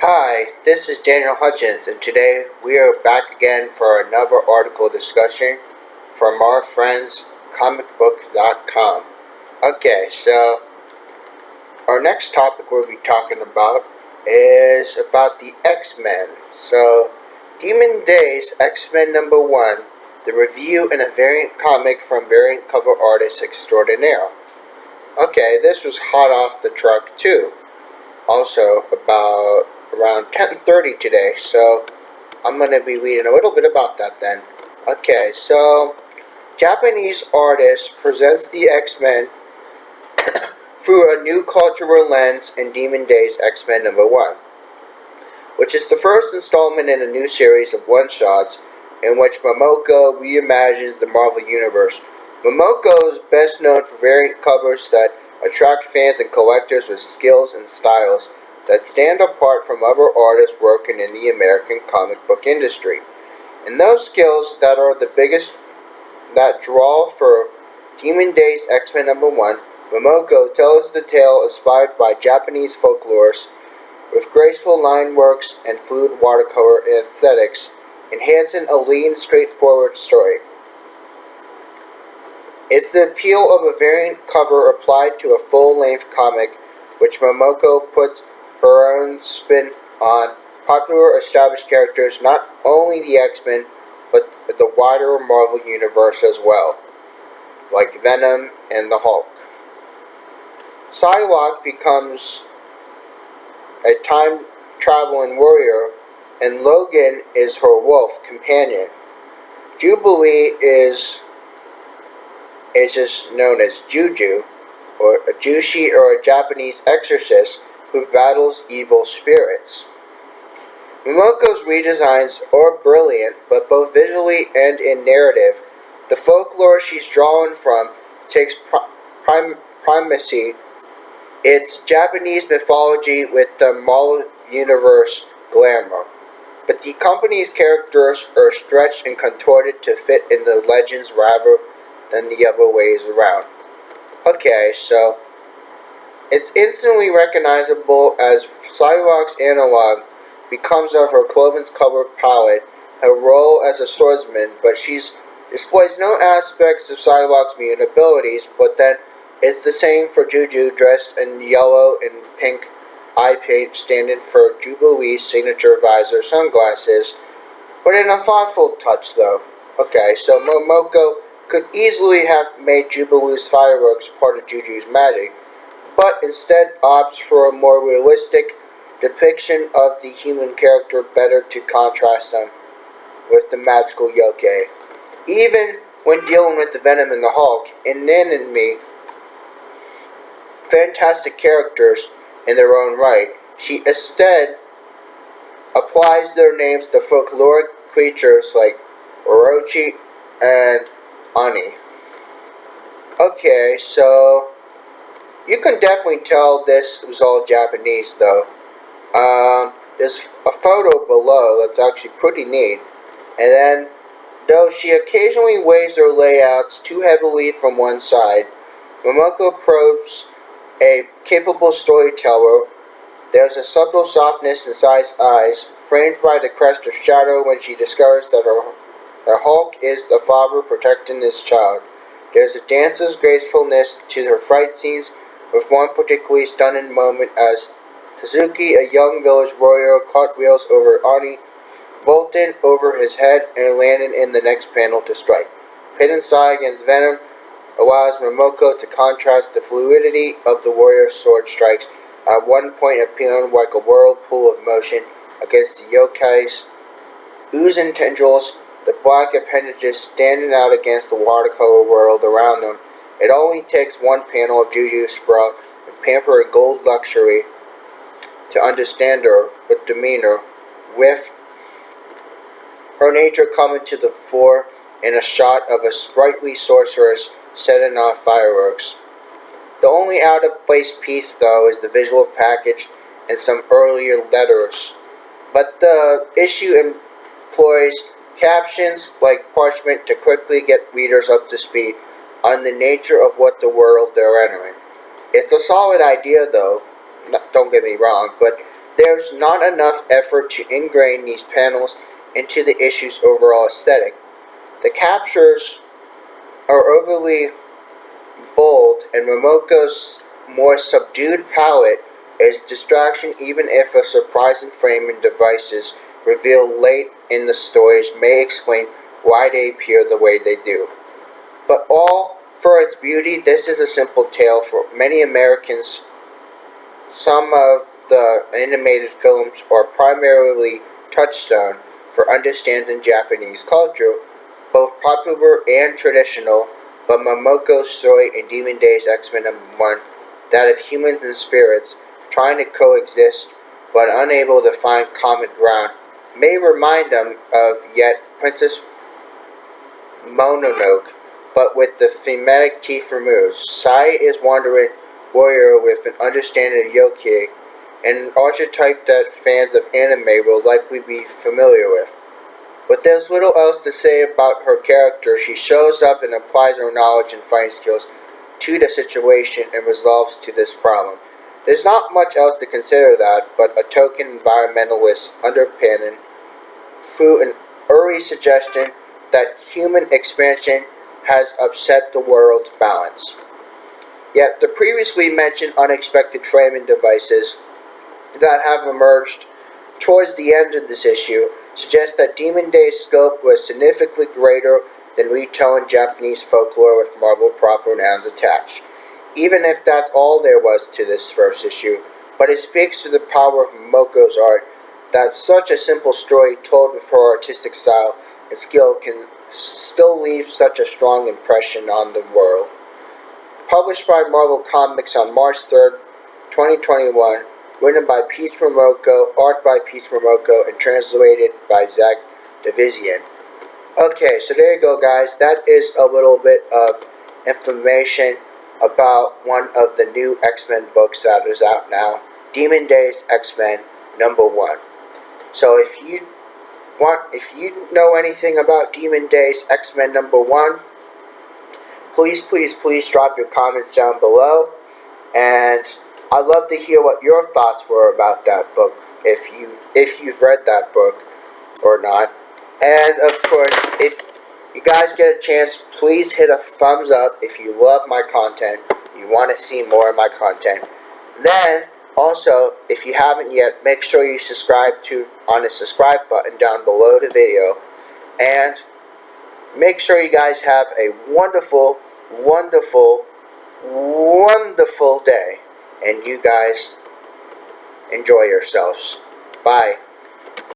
Hi, this is Daniel Hutchins, and today we are back again for another article discussion from our friends comicbook.com. Okay, so our next topic we'll be talking about is about the X-Men. So, Demon Days X-Men number 1, the review and a variant comic from variant cover artist extraordinaire. Okay, this was hot off the truck too. Also, about around 10:30 today, so I'm going to be reading a little bit about that then. Okay, so Japanese artist presents the X-Men through a new cultural lens in Demon Days X-Men number 1, which is the first installment in a new series of one-shots in which Momoko reimagines the Marvel Universe. Momoko is best known for variant covers that attract fans and collectors with skills and styles that stand apart from other artists working in the American comic book industry. And those skills that are the biggest that draw for Demon Days X-Men number 1, Momoko tells the tale inspired by Japanese folklores with graceful line works and fluid watercolor aesthetics, enhancing a lean, straightforward story. It's the appeal of a variant cover applied to a full-length comic, which Momoko puts her own spin on popular established characters, not only the X-Men, but the wider Marvel Universe as well, like Venom and the Hulk. Psylocke becomes a time-traveling warrior, and Logan is her wolf companion. Jubilee is just known as Juju, or a Jushi, or a Japanese exorcist who battles evil spirits. Momoko's redesigns are brilliant, but both visually and in narrative. The folklore she's drawn from takes primacy. It's Japanese mythology with the Marvel Universe glamour, but the company's characters are stretched and contorted to fit in the legends rather than the other ways around. Okay, so it's instantly recognizable as Psylocke's analog becomes of her clothing's cover palette, her role as a swordsman, but she displays no aspects of Psylocke's mutant abilities, but then it's the same for Juju, dressed in yellow and pink eye paint, standing for Jubilee's signature visor sunglasses, but in a thoughtful touch though. Okay, so Momoko could easily have made Jubilee's fireworks part of Juju's magic, but instead opts for a more realistic depiction of the human character, better to contrast them with the magical yokai. Even when dealing with the Venom and the Hulk, inanimate, fantastic characters in their own right, she instead applies their names to folkloric creatures like Orochi and Ani. Okay, so you can definitely tell this was all Japanese though. There's a photo below that's actually pretty neat. And then, though she occasionally weighs her layouts too heavily from one side, Momoko proves a capable storyteller. There's a subtle softness in Sai's eyes, framed by the crest of shadow when she discovers that her Hulk is the father protecting his child. There's a dancer's gracefulness to her fight scenes, with one particularly stunning moment as Kazuki, a young village warrior, cartwheels over Ani, vaulting over his head and landing in the next panel to strike. Pitting Sai against Venom allows Momoko to contrast the fluidity of the warrior's sword strikes, at one point appearing like a whirlpool of motion against the yokai's oozing tendrils, the black appendages standing out against the watercolor world around them. It only takes one panel of Juju Sprout and pampered gold luxury to understand her with demeanor, with her nature coming to the fore in a shot of a sprightly sorceress setting off fireworks. The only out-of-place piece, though, is the visual package and some earlier letters, but the issue employs captions like parchment to quickly get readers up to speed on the nature of what the world they're entering. It's a solid idea, though, don't get me wrong, but there's not enough effort to ingrain these panels into the issue's overall aesthetic. The captures are overly bold, and Momoko's more subdued palette is distraction, even if a surprising frame and devices revealed late in the stories may explain why they appear the way they do. But all for its beauty, this is a simple tale for many Americans. Some of the animated films are primarily touchstone for understanding Japanese culture, both popular and traditional, but Momoko's story in Demon Days X-Men #1, that of humans and spirits trying to coexist but unable to find common ground, may remind them of yet Princess Mononoke, but with the thematic teeth removed. Sai is wandering warrior with an understanding of yokai, an archetype that fans of anime will likely be familiar with. But there's little else to say about her character. She shows up and applies her knowledge and fighting skills to the situation and resolves to this problem. There's not much else to consider that, but a token environmentalist underpinning through an early suggestion that human expansion has upset the world's balance. Yet the previously mentioned unexpected framing devices that have emerged towards the end of this issue suggest that Demon Days' scope was significantly greater than retelling Japanese folklore with Marvel proper nouns attached, even if that's all there was to this first issue. But it speaks to the power of Momoko's art that such a simple story told with her artistic style and skill can still leave such a strong impression on the world. Published by Marvel Comics on March 3rd, 2021, written by Pete Momoko, art by Pete Momoko, and translated by Zach Division. Okay, so there you go, guys. That is a little bit of information about one of the new X-Men books that is out now, Demon Days X-Men #1. So if you know anything about Demon Days X-Men #1, please drop your comments down below, and I'd love to hear what your thoughts were about that book, if you've read that book or not. And of course, if you guys get a chance, please hit a thumbs up if you love my content, you want to see more of my content. Then also, if you haven't yet, make sure you subscribe on the subscribe button down below the video, and make sure you guys have a wonderful, wonderful, wonderful day, and you guys enjoy yourselves. Bye.